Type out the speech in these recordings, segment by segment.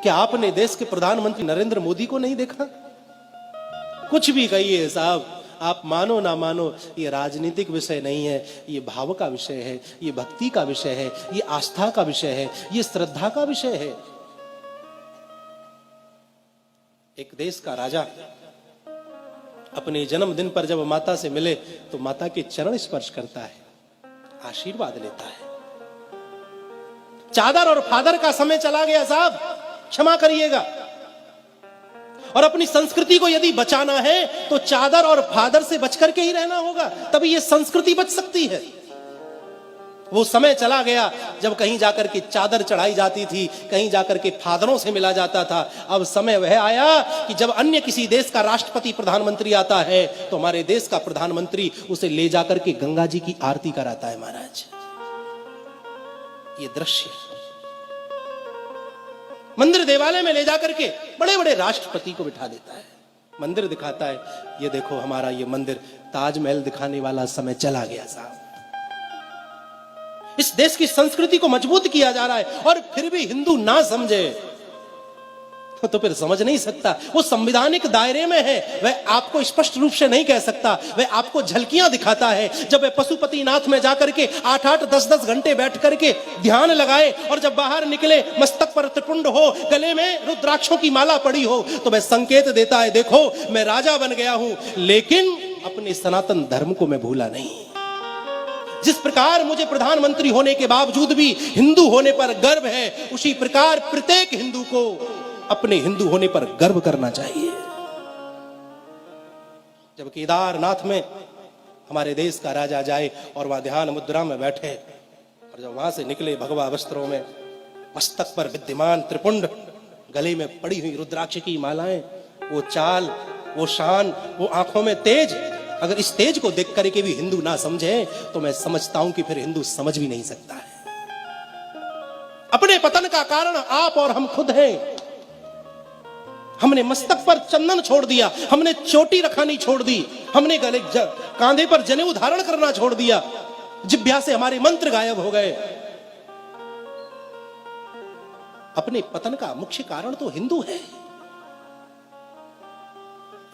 क्या आपने देश के प्रधानमंत्री नरेंद्र मोदी को नहीं देखा? कुछ भी कहिए साहब, आप मानो ना मानो, ये राजनीतिक विषय नहीं है, ये भाव का विषय है, ये भक्ति का विषय है, ये आस्था का विषय है, ये श्रद्धा का विषय है। एक देश का राजा अपने जन्मदिन पर जब माता से मिले तो माता के चरण स्पर्श करता है, आशीर्वाद लेता है। चादर और फादर का समय चला गया साहब, क्षमा करिएगा। और अपनी संस्कृति को यदि बचाना है तो चादर और फादर से बचकर के ही रहना होगा, तभी ये संस्कृति बच सकती है। वो समय चला गया जब कहीं जाकर के चादर चढ़ाई जाती थी, कहीं जाकर के फादरों से मिला जाता था। अब समय वह आया कि जब अन्य किसी देश का राष्ट्रपति प्रधानमंत्री आता है तो हमारे देश का प्रधानमंत्री उसे ले जाकर के गंगा जी की आरती कराता है। महाराज, ये दृश्य मंदिर देवालय में ले जाकर के बड़े बड़े राष्ट्रपति को बिठा देता है, मंदिर दिखाता है, ये देखो हमारा ये मंदिर, ताजमहल दिखाने वाला समय चला गया साहब। इस देश की संस्कृति को मजबूत किया जा रहा है और फिर भी हिंदू ना समझे तो फिर समझ नहीं सकता। वो संवैधानिक दायरे में है, वह आपको स्पष्ट रूप से नहीं कह सकता, वह आपको झलकियां दिखाता है। जब वह पशुपतिनाथ में जाकर के 8-8, 10-10 घंटे बैठ करके ध्यान लगाए और जब बाहर निकले मस्तक पर त्रिपुंड हो, गले में रुद्राक्षों की माला पड़ी हो, तो वह संकेत देता है, देखो मैं राजा बन गया हूं लेकिन अपने सनातन धर्म को मैं भूला नहीं। जिस प्रकार मुझे प्रधानमंत्री होने के बावजूद भी हिंदू होने पर गर्व है, उसी प्रकार प्रत्येक हिंदू को अपने हिंदू होने पर गर्व करना चाहिए। जब केदारनाथ में हमारे देश का राजा जाए और वहां ध्यान मुद्रा में बैठे और जब वहां से निकले भगवा वस्त्रों में, मस्तक पर विद्यमान त्रिपुंड, गले में पड़ी हुई रुद्राक्ष की मालाएं, वो चाल, वो शान, वो आंखों में तेज, अगर इस तेज को देख करके भी हिंदू ना समझे तो मैं समझता हूं कि फिर हिंदू समझ भी नहीं सकता है। अपने पतन का कारण आप और हम खुद हैं। हमने मस्तक पर चंदन छोड़ दिया, हमने चोटी रखानी छोड़ दी, हमने गले कांधे पर जनेऊ धारण करना छोड़ दिया, जिह्वा से हमारे मंत्र गायब हो गए। अपने पतन का मुख्य कारण तो हिंदू है।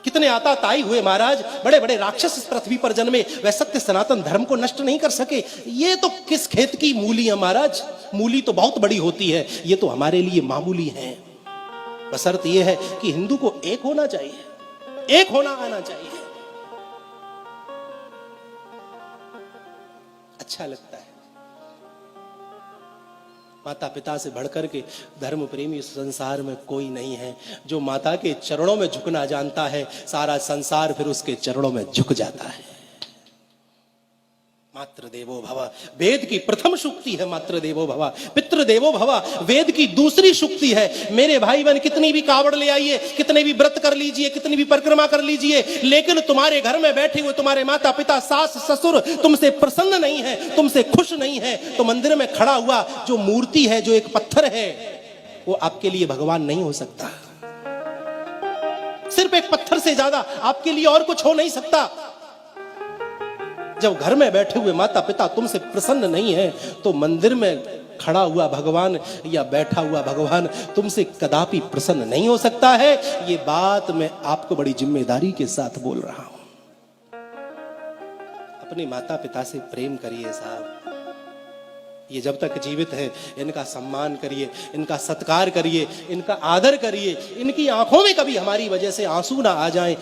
कितने आताताई हुए महाराज, बड़े बड़े राक्षस इस पृथ्वी पर जन्मे, वह सत्य सनातन धर्म को नष्ट नहीं कर सके। ये तो किस खेत की मूली है महाराज, मूली तो बहुत बड़ी होती है, ये तो हमारे लिए मामूली है। बशर्त यह है कि हिंदू को एक होना चाहिए, एक होना आना चाहिए। अच्छा लगता है, माता पिता से बढ़कर के धर्म प्रेमी इस संसार में कोई नहीं है। जो माता के चरणों में झुकना जानता है, सारा संसार फिर उसके चरणों में झुक जाता है। मातृ देवो भव, वेद की प्रथम सूक्ति है मातृ देवो भव। पितृ देवो भव, वेद की दूसरी सूक्ति है। मेरे भाई बहन, कितनी भी कावड़ ले आइए, कितने भी व्रत कर लीजिए, कितनी भी परिक्रमा कर लीजिए, लेकिन तुम्हारे घर में बैठे हुए तुम्हारे माता पिता, सास ससुर तुमसे प्रसन्न नहीं है, तुमसे खुश नहीं है, तो मंदिर में खड़ा हुआ जो मूर्ति है, जो एक पत्थर है, वो आपके लिए भगवान नहीं हो सकता। सिर्फ एक पत्थर से ज्यादा आपके लिए और कुछ हो नहीं सकता। जब घर में बैठे हुए माता पिता तुमसे प्रसन्न नहीं है तो मंदिर में खड़ा हुआ भगवान या बैठा हुआ भगवान तुमसे कदापि प्रसन्न नहीं हो सकता है। ये बात मैं आपको बड़ी जिम्मेदारी के साथ बोल रहा हूं। अपने माता पिता से प्रेम करिए साहब, ये जब तक जीवित है इनका सम्मान करिए, इनका सत्कार करिए, इनका आदर करिए, इनकी आंखों में कभी हमारी वजह से आंसू ना आ जाएं।